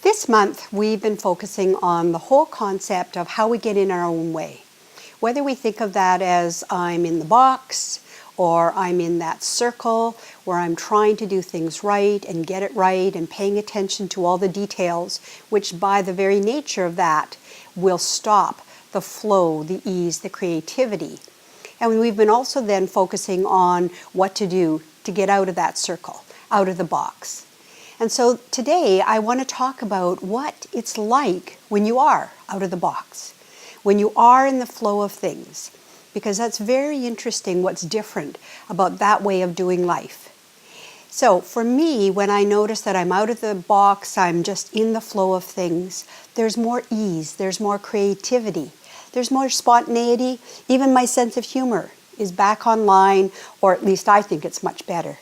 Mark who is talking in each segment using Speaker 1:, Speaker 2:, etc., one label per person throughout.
Speaker 1: This month, we've been focusing on the whole concept of how we get in our own way. Whether we think of that as I'm in the box, or I'm in that circle where I'm trying to do things right and get it right and paying attention to all the details, which by the very nature of that will stop the flow, the ease, the creativity. And we've been also then focusing on what to do to get out of that circle, out of the box. And so today I want to talk about what it's like when you are out of the box, when you are in the flow of things, because that's very interesting what's different about that way of doing life. So for me, when I notice that I'm out of the box, I'm just in the flow of things, there's more ease, there's more creativity, there's more spontaneity, even my sense of humor is back online, or at least I think it's much better.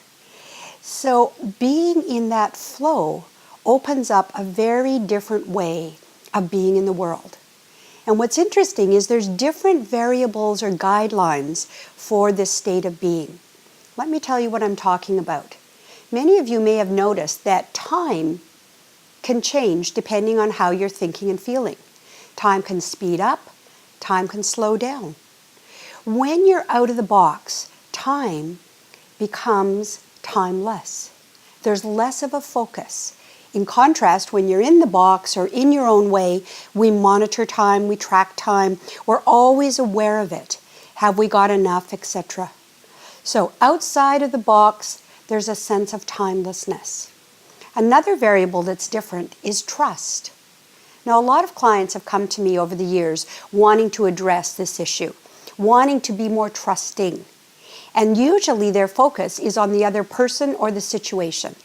Speaker 1: So being in that flow opens up a very different way of being in the world. And what's interesting is there's different variables or guidelines for this state of being. Let me tell you what I'm talking about. Many of you may have noticed that time can change depending on how you're thinking and feeling. Time can speed up, time can slow down. When you're out of the box, time becomes timeless. There's less of a focus. In contrast, when you're in the box or in your own way, we monitor time, we track time, we're always aware of it. Have we got enough, etc. So outside of the box, there's a sense of timelessness. Another variable that's different is trust. Now, a lot of clients have come to me over the years wanting to address this issue, wanting to be more trusting. And usually their focus is on the other person or the situation.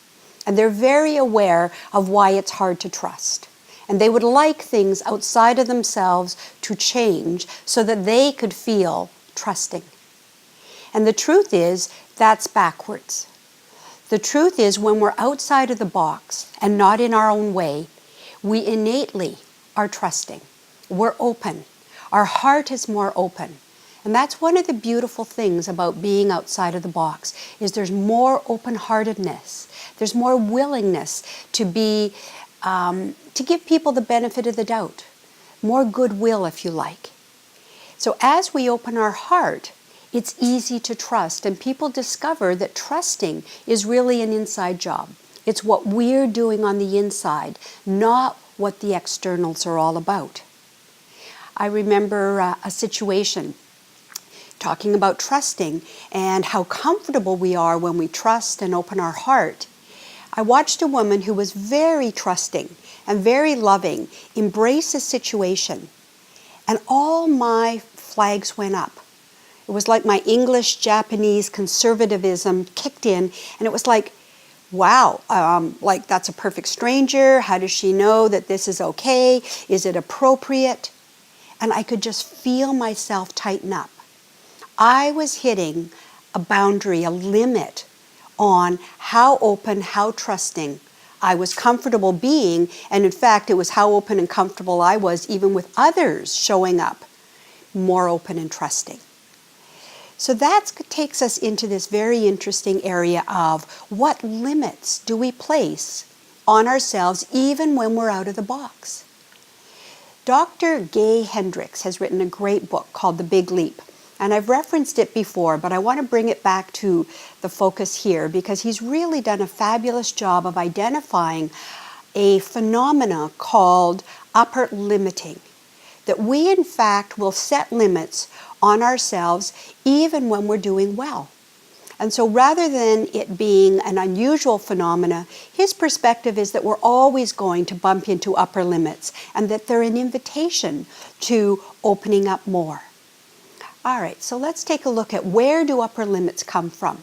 Speaker 1: And they're very aware of why it's hard to trust. And they would like things outside of themselves to change so that they could feel trusting. And the truth is, that's backwards. The truth is, when we're outside of the box and not in our own way, we innately are trusting. We're open. Our heart is more open. And that's one of the beautiful things about being outside of the box, is there's more open-heartedness. There's more willingness to be, to give people the benefit of the doubt. More goodwill, if you like. So as we open our heart, it's easy to trust. And people discover that trusting is really an inside job. It's what we're doing on the inside, not what the externals are all about. I remember a situation talking about trusting and how comfortable we are when we trust and open our heart. I watched a woman who was very trusting and very loving embrace a situation, and all my flags went up. It was like my English, Japanese conservatism kicked in, and it was like, wow, like that's a perfect stranger. How does she know that this is okay? Is it appropriate? And I could just feel myself tighten up. I was hitting a boundary, a limit on how open, how trusting I was comfortable being. And in fact, it was how open and comfortable I was even with others showing up more open and trusting. So that takes us into this very interesting area of what limits do we place on ourselves even when we're out of the box. Dr. Gay Hendricks has written a great book called The Big Leap. And I've referenced it before, but I want to bring it back to the focus here because he's really done a fabulous job of identifying a phenomena called upper limiting. That we, in fact, will set limits on ourselves even when we're doing well. And so rather than it being an unusual phenomena, his perspective is that we're always going to bump into upper limits and that they're an invitation to opening up more. All right, so let's take a look at where do upper limits come from.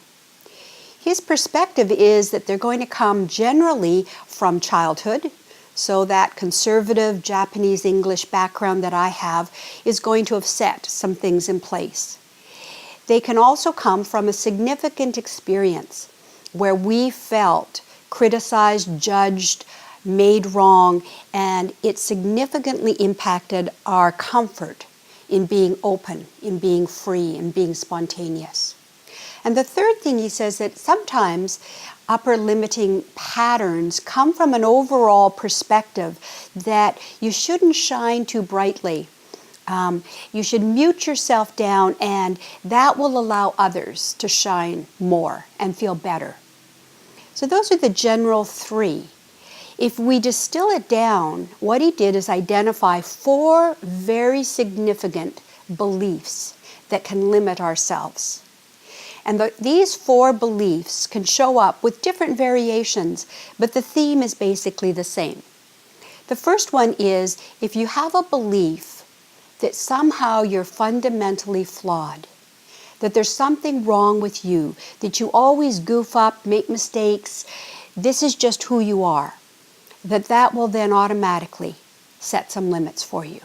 Speaker 1: His perspective is that they're going to come generally from childhood. So that conservative Japanese English background that I have is going to have set some things in place. They can also come from a significant experience where we felt criticized, judged, made wrong, and it significantly impacted our comfort in being open, in being free, in being spontaneous. And the third thing he says that sometimes upper limiting patterns come from an overall perspective that you shouldn't shine too brightly. You should mute yourself down, and that will allow others to shine more and feel better. So those are the general three. If we distill it down, what he did is identify 4 very significant beliefs that can limit ourselves. And these 4 beliefs can show up with different variations, but the theme is basically the same. The first one is if you have a belief that somehow you're fundamentally flawed, that there's something wrong with you, that you always goof up, make mistakes, this is just who you are, that will then automatically set some limits for you.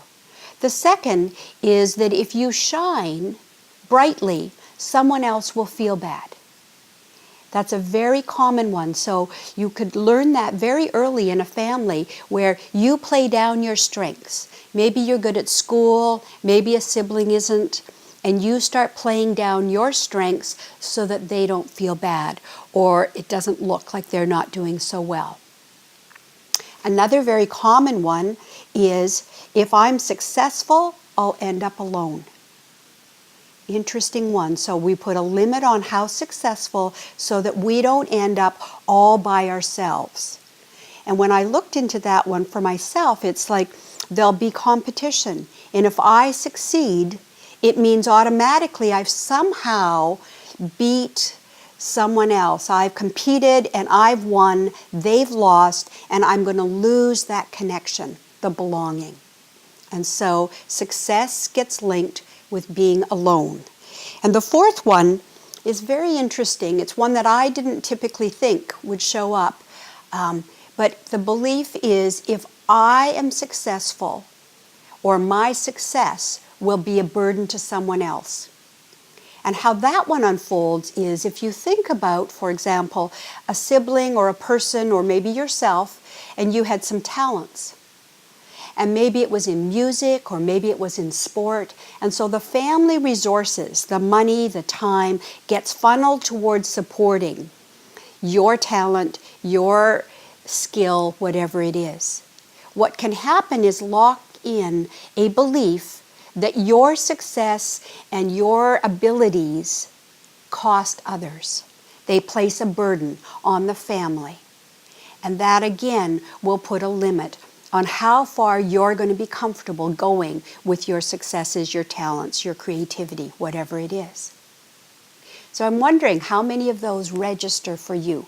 Speaker 1: The second is that if you shine brightly, someone else will feel bad. That's a very common one. So you could learn that very early in a family where you play down your strengths. Maybe you're good at school, maybe a sibling isn't, and you start playing down your strengths so that they don't feel bad or it doesn't look like they're not doing so well. Another very common one is if I'm successful, I'll end up alone. Interesting one. So we put a limit on how successful so that we don't end up all by ourselves. And when I looked into that one for myself, it's like there'll be competition. And if I succeed, it means automatically I've somehow beat someone else. I've competed and I've won, they've lost, and I'm going to lose that connection, the belonging. And so success gets linked with being alone. And the fourth one is very interesting. It's one that I didn't typically think would show up. But the belief is if I am successful, or my success will be a burden to someone else. And how that one unfolds is if you think about, for example, a sibling or a person or maybe yourself, and you had some talents. And maybe it was in music or maybe it was in sport. And so the family resources, the money, the time, gets funneled towards supporting your talent, your skill, whatever it is. What can happen is lock in a belief that your success and your abilities cost others. They place a burden on the family. And that again will put a limit on how far you're going to be comfortable going with your successes, your talents, your creativity, whatever it is. So I'm wondering how many of those register for you.